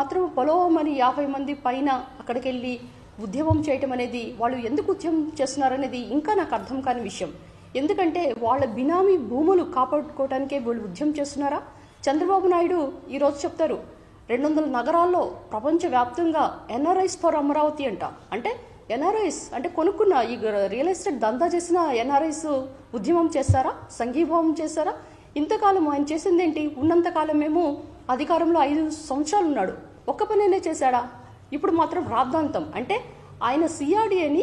మాత్రం పొలోమని 50 మంది పైన అక్కడికి వెళ్ళి ఉద్యమం చేయటం అనేది వాళ్ళు ఎందుకు ఉద్యమం చేస్తున్నారనేది ఇంకా నాకు అర్థం కాని విషయం. ఎందుకంటే వాళ్ళ బినామీ భూములు కాపాడుకోవడానికే వీళ్ళు ఉద్యమం చేస్తున్నారా? చంద్రబాబు నాయుడు ఈరోజు చెప్తారు 200 నగరాల్లో ప్రపంచవ్యాప్తంగా ఎన్ఆర్ఐస్ ఫర్ అమరావతి అంట. అంటే ఎన్ఆర్ఐస్ అంటే కొనుక్కున్న ఈ రియల్ ఎస్టేట్ దందా చేసిన ఎన్ఆర్ఐస్ ఉద్యమం చేస్తారా? సంఘీభావం చేస్తారా? ఇంతకాలం ఆయన చేసింది ఏంటి? ఉన్నంతకాలం మేము అధికారంలో 5 సంవత్సరాలు ఉన్నాడు, ఒక్క పనేనే చేశాడా? ఇప్పుడు మాత్రం రాద్ధాంతం. అంటే ఆయన సిఆర్డీఏని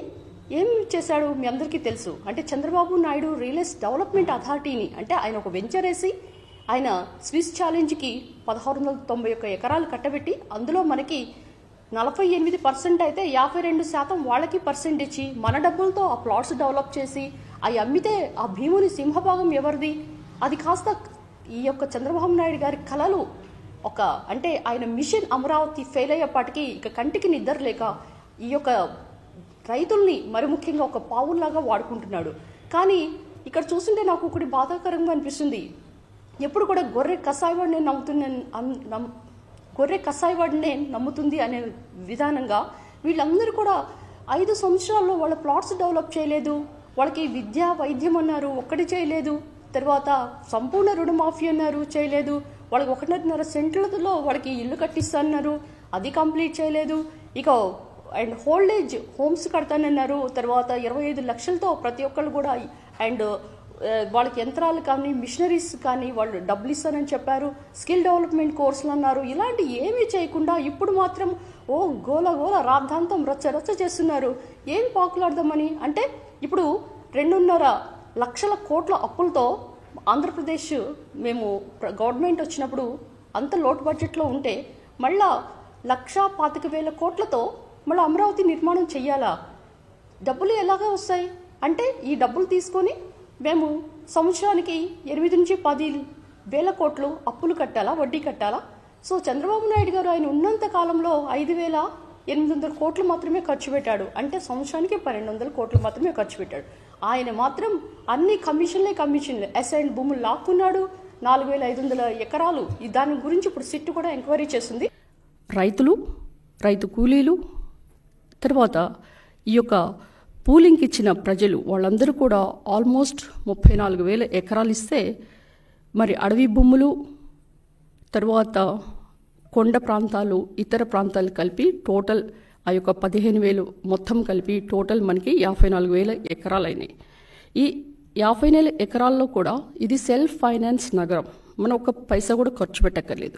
ఏం చేశాడు మీ అందరికీ తెలుసు. అంటే Chandrababu Naidu real estate development అథారిటీని అంటే ఆయన ఒక వెంచర్ వేసి ఆయన స్విస్ ఛాలెంజ్కి 1691 ఎకరాలు కట్టబెట్టి అందులో మనకి 48% అయితే 52% వాళ్ళకి పర్సెంట్ ఇచ్చి మన డబ్బులతో ఆ ప్లాట్స్ డెవలప్ చేసి అవి అమ్మితే ఆ భీముని సింహభాగం ఎవరిది? అది కాస్త ఈ యొక్క చంద్రబాబు నాయుడు గారి కళలు అంటే ఆయన మిషన్ అమరావతి ఫెయిల్ అయ్యేపాటికి ఇక కంటికి నిద్ర లేక ఈ యొక్క రైతుల్ని మరి ముఖ్యంగా ఒక పావుల్లాగా వాడుకుంటున్నాడు. కానీ ఇక్కడ చూస్తుంటే నాకు ఒకటి బాధాకరంగా అనిపిస్తుంది. ఎప్పుడు కూడా గొర్రె కసాయివాడినే నమ్ముతుంది అనే విధానంగా వీళ్ళందరూ కూడా 5 సంవత్సరాల్లో వాళ్ళ ప్లాట్స్ డెవలప్ చేయలేదు, వాళ్ళకి విద్యా వైద్యం అన్నారు ఒక్కటి చేయలేదు, తర్వాత సంపూర్ణ రుణమాఫీ అన్నారు చేయలేదు, వాళ్ళకి 1.5 సెంట్లలో వాళ్ళకి ఇల్లు కట్టిస్తానన్నారు అది కంప్లీట్ చేయలేదు, ఇక అండ్ ఓల్డేజ్ హోమ్స్ కడతానన్నారు, తర్వాత 25 లక్షలతో ప్రతి ఒక్కళ్ళు కూడా అండ్ వాళ్ళకి యంత్రాలు కానీ మిషనరీస్ కానీ వాళ్ళు డబ్బులు ఇస్తానని చెప్పారు, స్కిల్ డెవలప్మెంట్ కోర్సులు అన్నారు. ఇలాంటి ఏమీ చేయకుండా ఇప్పుడు మాత్రం గోల రాద్ధాంతం రచ్చ చేస్తున్నారు. ఏం పాకులాడదామని అంటే ఇప్పుడు 2.5 లక్షల కోట్ల అప్పులతో ఆంధ్రప్రదేశ్ మేము గవర్నమెంట్ వచ్చినప్పుడు అంత లోటు బడ్జెట్లో ఉంటే మళ్ళా 1,25,000 కోట్లతో మళ్ళీ అమరావతి నిర్మాణం చెయ్యాలా? డబ్బులు ఎలాగా వస్తాయి? అంటే ఈ డబ్బులు తీసుకొని మేము సంవత్సరానికి 8 నుంచి 10 వేల కోట్లు అప్పులు కట్టాలా, వడ్డీ కట్టాలా? సో చంద్రబాబు నాయుడు గారు ఆయన ఉన్నంత కాలంలో 5,800 కోట్లు మాత్రమే ఖర్చు పెట్టాడు. అంటే సంవత్సరానికి 1,200 కోట్లు మాత్రమే ఖర్చు పెట్టాడు. ఆయన మాత్రం అన్ని కమిషన్లే అసైన్ భూములు లాక్కున్నాడు. 4,500 ఎకరాలు దాని గురించి ఇప్పుడు సిట్ కూడా ఎంక్వైరీ చేస్తుంది. రైతు కూలీలు తర్వాత ఈ యొక్క పూలింగ్కి ఇచ్చిన ప్రజలు వాళ్ళందరూ కూడా ఆల్మోస్ట్ 34,000 ఎకరాలు ఇస్తే మరి అడవి భూములు తర్వాత కొండ ప్రాంతాలు ఇతర ప్రాంతాలు కలిపి టోటల్ ఆ యొక్క 15,000 మొత్తం కలిపి టోటల్ మనకి 54,000 ఎకరాలు అయినాయి. ఈ 50,000 ఎకరాల్లో కూడా ఇది సెల్ఫ్ ఫైనాన్స్ నగరం, మనం ఒక పైసా కూడా ఖర్చు పెట్టక్కర్లేదు.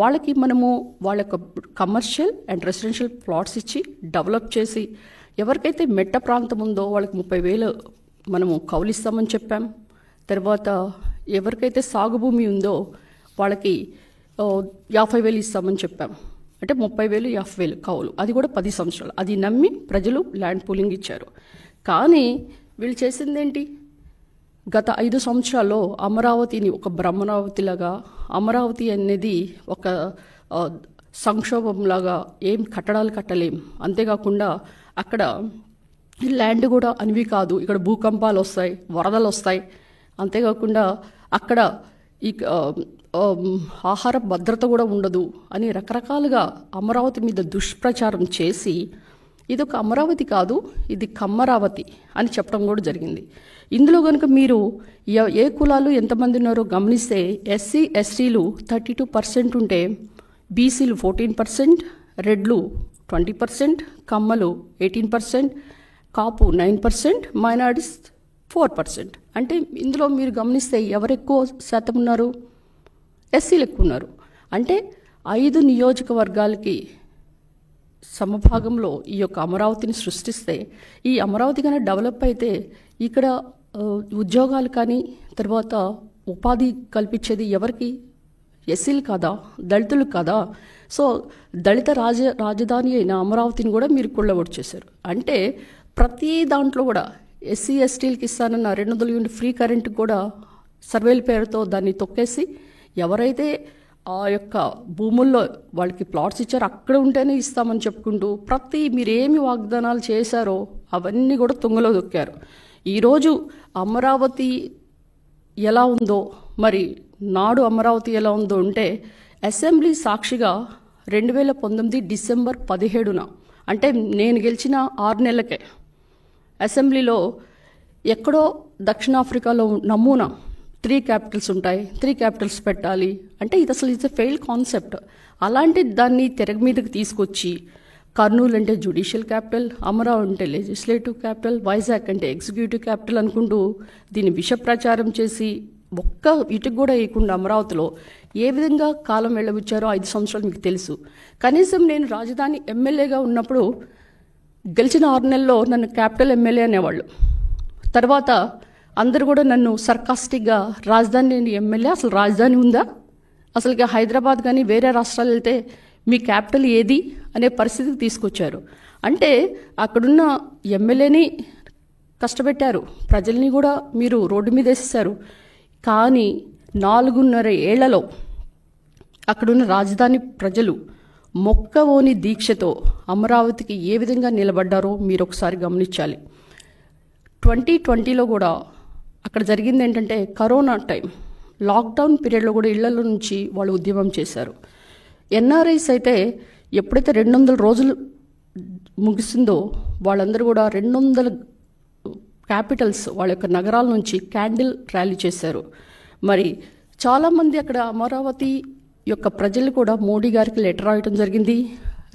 వాళ్ళకి మనము వాళ్ళ యొక్క కమర్షియల్ అండ్ రెసిడెన్షియల్ ప్లాట్స్ ఇచ్చి డెవలప్ చేసి ఎవరికైతే మెట్ట ప్రాంతం ఉందో వాళ్ళకి 30,000 మనము కౌలిస్తామని చెప్పాం. తర్వాత ఎవరికైతే సాగు భూమి ఉందో వాళ్ళకి 50,000 ఇస్తామని చెప్పాం. అంటే 30,000 50,000 కౌలు, అది కూడా 10 సంవత్సరాలు. అది నమ్మి ప్రజలు ల్యాండ్ పూలింగ్ ఇచ్చారు. కానీ వీళ్ళు చేసిందేంటి? గత 5 సంవత్సరాల్లో అమరావతిని ఒక బ్రహ్మరావతిలాగా, అమరావతి అనేది ఒక సంక్షోభంలాగా, ఏం కట్టడాలు కట్టలేం, అంతేకాకుండా అక్కడ ల్యాండ్ కూడా అనివి కాదు, ఇక్కడ భూకంపాలు వస్తాయి, వరదలు వస్తాయి, అంతేకాకుండా అక్కడ ఈ ఆహార భద్రత కూడా ఉండదు అని రకరకాలుగా అమరావతి మీద దుష్ప్రచారం చేసి ఇది ఒక అమరావతి కాదు, ఇది కమ్మరావతి అని చెప్పడం కూడా జరిగింది. ఇందులో కనుక మీరు ఏ కులాలు ఎంతమంది ఉన్నారో గమనిస్తే ఎస్సీ ఎస్టీలు 32% ఉంటే బీసీలు 14%, రెడ్లు 20%, కమ్మలు 18%, కాపు 9%, మైనారిటీస్ 4%. అంటే ఇందులో మీరు గమనిస్తే ఎవరు ఎక్కువ శాతం ఉన్నారు? ఎస్సీలు ఎక్కువ ఉన్నారు. అంటే 5 నియోజకవర్గాలకి సమభాగంలో ఈ యొక్క అమరావతిని సృష్టిస్తే ఈ అమరావతి కానీ డెవలప్ అయితే ఇక్కడ ఉద్యోగాలు కానీ తర్వాత ఉపాధి కల్పించేది ఎవరికి? ఎస్సీలు కాదా, దళితులు కాదా? సో దళిత రాజధాని అయిన అమరావతిని కూడా మీరు కుళ్ళగొట్టు చేశారు. అంటే ప్రతి దాంట్లో కూడా ఎస్సీ ఎస్టీలకి ఇస్తానన్న 200 యూనిట్ ఫ్రీ కరెంట్ కూడా సర్వేల పేరుతో దాన్ని తొక్కేసి ఎవరైతే ఆ యొక్క భూముల్లో వాళ్ళకి ప్లాట్స్ ఇచ్చారో అక్కడ ఉంటేనే ఇస్తామని చెప్పుకుంటూ మీరేమి వాగ్దానాలు చేశారో అవన్నీ కూడా తుంగలో దొక్కారు. ఈరోజు అమరావతి ఎలా ఉందో మరి నాడు అమరావతి ఎలా ఉందో అంటే అసెంబ్లీ సాక్షిగా 2019 డిసెంబర్ 17న, అంటే నేను గెలిచిన 6 నెలలకే అసెంబ్లీలో ఎక్కడో దక్షిణాఫ్రికాలో నమూనా 3 క్యాపిటల్స్ ఉంటాయి, 3 క్యాపిటల్స్ పెట్టాలి అంటే ఇది అసలు ఇట్స్ ఎ ఫెయిల్డ్ కాన్సెప్ట్. అలాంటి దాన్ని తెర మీదకి తీసుకొచ్చి కర్నూలు అంటే జ్యుడిషియల్ క్యాపిటల్, అమరావతి అంటే లెజిస్లేటివ్ క్యాపిటల్, వైజాగ్ అంటే ఎగ్జిక్యూటివ్ క్యాపిటల్ అనుకుంటూ దీన్ని విష ప్రచారం చేసి ఒక్క ఇటుకు కూడా వేయకుండా అమరావతిలో ఏ విధంగా కాలం వెళ్ళబుచ్చారో 5 సంవత్సరాలు మీకు తెలుసు. కనీసం నేను రాజధాని ఎమ్మెల్యేగా ఉన్నప్పుడు గెలిచిన 6 నెలల్లో నన్ను క్యాపిటల్ ఎమ్మెల్యే అనేవాళ్ళు. తర్వాత అందరూ కూడా నన్ను సర్కాస్టిక్గా రాజధాని లేని ఎమ్మెల్యే, అసలు రాజధాని ఉందా, అసలుకి హైదరాబాద్ కానీ వేరే రాష్ట్రాలు వెళ్తే మీ క్యాపిటల్ ఏది అనే పరిస్థితికి తీసుకొచ్చారు. అంటే అక్కడున్న ఎమ్మెల్యేని కష్టపెట్టారు, ప్రజల్ని కూడా మీరు రోడ్డు మీద వేసేసారు. కానీ 4.5 ఏళ్లలో అక్కడున్న రాజధాని ప్రజలు మొక్కవోని దీక్షతో అమరావతికి ఏ విధంగా నిలబడ్డారో మీరు ఒకసారి గమనించాలి. 2020లో కూడా అక్కడ జరిగింది ఏంటంటే కరోనా టైం, లాక్డౌన్ పీరియడ్లో కూడా ఇళ్లలో నుంచి వాళ్ళు ఉద్యమం చేశారు. ఎన్ఆర్ఐస్ అయితే ఎప్పుడైతే 200 రోజులు ముగిసిందో వాళ్ళందరూ కూడా 200 క్యాపిటల్స్ వాళ్ళ యొక్క నగరాల నుంచి క్యాండిల్ ర్యాలీ చేశారు. మరి చాలామంది అక్కడ అమరావతి యొక్క ప్రజలు కూడా మోడీ గారికి లెటర్ రాయటం జరిగింది.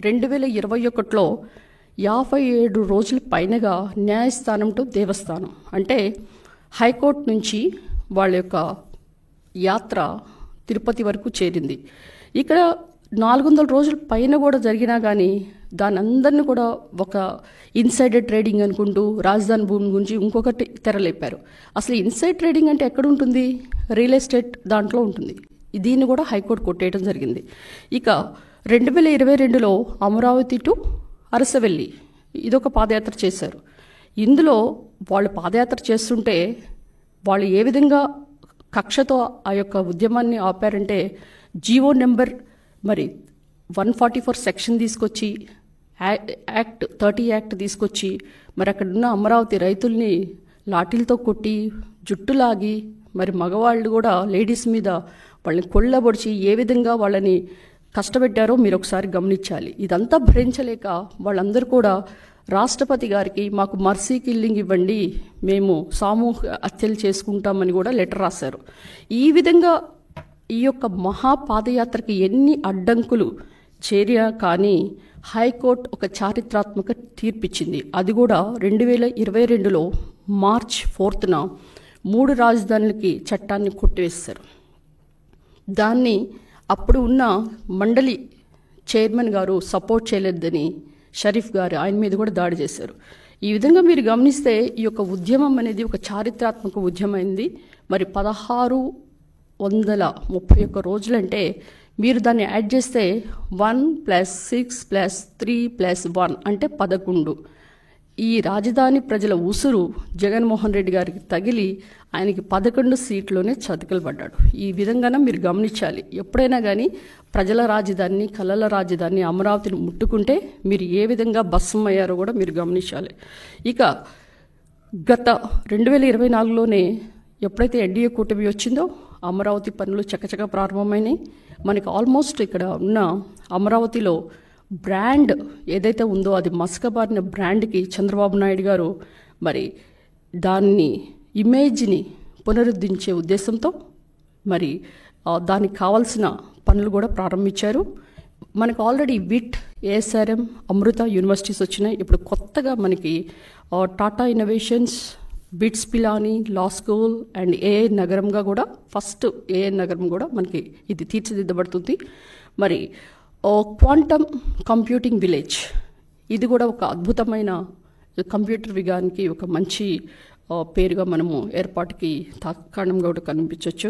2021లో 57 రోజుల పైనగా న్యాయస్థానం టు దేవస్థానం అంటే హైకోర్టు నుంచి వాళ్ళ యొక్క యాత్ర తిరుపతి వరకు చేరింది. ఇక్కడ 400 రోజుల పైన కూడా జరిగినా కానీ దాని అందరిని కూడా ఒక ఇన్సైడర్ ట్రేడింగ్ అనుకుంటూ రాజధాని భూమి గురించి ఇంకొకటి తెరలేపారు. అసలు ఇన్సైడ్ ట్రేడింగ్ అంటే ఎక్కడ ఉంటుంది? రియల్ ఎస్టేట్ దాంట్లో ఉంటుంది. దీన్ని కూడా హైకోర్టు కొట్టేయడం జరిగింది. ఇక 2022లో అమరావతి టు అరసవెల్లి ఇదొక పాదయాత్ర చేశారు. ఇందులో వాళ్ళు పాదయాత్ర చేస్తుంటే వాళ్ళు ఏ విధంగా కక్షతో ఆ యొక్క ఉద్యమాన్ని ఆపారంటే జీవో నెంబర్ 144 సెక్షన్ తీసుకొచ్చి యాక్ట్ 30 యాక్ట్ తీసుకొచ్చి మరి అక్కడున్న అమరావతి రైతుల్ని లాఠీలతో కొట్టి జుట్టులాగి మరి మగవాళ్ళు కూడా లేడీస్ మీద వాళ్ళని కొళ్ళబొడిచి ఏ విధంగా వాళ్ళని కష్టపెట్టారో మీరు ఒకసారి గమనించాలి. ఇదంతా భరించలేక వాళ్ళందరూ కూడా రాష్ట్రపతి గారికి మాకు మర్సీ కిల్లింగ్ ఇవ్వండి, మేము సామూహిక హత్యలు చేసుకుంటామని కూడా లెటర్ రాశారు. ఈ విధంగా ఈ యొక్క మహాపాదయాత్రకి ఎన్ని అడ్డంకులు చేరినా కానీ హైకోర్టు ఒక చారిత్రాత్మక తీర్పిచ్చింది. అది కూడా 2022లో మార్చ్ 4న 3 రాజధానులకి చట్టాన్ని కొట్టివేశారు. దాన్ని అప్పుడు ఉన్న మండలి చైర్మన్ గారు సపోర్ట్ చేయలేదని షరీఫ్ గారు ఆయన మీద కూడా దాడి చేశారు. ఈ విధంగా మీరు గమనిస్తే ఈ యొక్క ఉద్యమం అనేది ఒక చారిత్రాత్మక ఉద్యమైంది. మరి 1631 రోజులంటే మీరు దాన్ని యాడ్ చేస్తే 1 + 6 + 3 + 1 అంటే 11. ఈ రాజధాని ప్రజల ఉసురు జగన్మోహన్ రెడ్డి గారికి తగిలి ఆయనకి 11 సీట్లోనే చతికిలు పడ్డాడు. ఈ విధంగానే మీరు గమనించాలి. ఎప్పుడైనా కానీ ప్రజల రాజధాని, కళల రాజధాని అమరావతిని ముట్టుకుంటే మీరు ఏ విధంగా భస్మం అయ్యారో కూడా మీరు గమనించాలి. ఇక గత 2024లోనే ఎప్పుడైతే ఎన్డీఏ కూటమి వచ్చిందో అమరావతి పనులు చకచక ప్రారంభమైనాయి. మనకి ఆల్మోస్ట్ ఇక్కడ ఉన్న అమరావతిలో బ్రాండ్ ఏదైతే ఉందో అది మసకబారిన బ్రాండ్కి చంద్రబాబు నాయుడు గారు మరి దాన్ని ఇమేజ్ని పునరుద్ధరించే ఉద్దేశంతో మరి దానికి కావాల్సిన పనులు కూడా ప్రారంభించారు. మనకు ఆల్రెడీ విట్, ఏఎస్ఆర్ఎం, అమృత యూనివర్సిటీస్ వచ్చినాయి. ఇప్పుడు కొత్తగా మనకి Tata innovations, bits Pilani law school and AI నగరంగా కూడా ఫస్ట్ ఏఐ నగరం కూడా మనకి ఇది తీర్చిదిద్దబడుతుంది. మరి క్వాంటమ్ కంప్యూటింగ్ విలేజ్ ఇది కూడా ఒక అద్భుతమైన కంప్యూటర్ విగానికి ఒక మంచి పేరుగా మనము ఏర్పాటుకి తాత్కాణంగా కూడా కనిపించవచ్చు.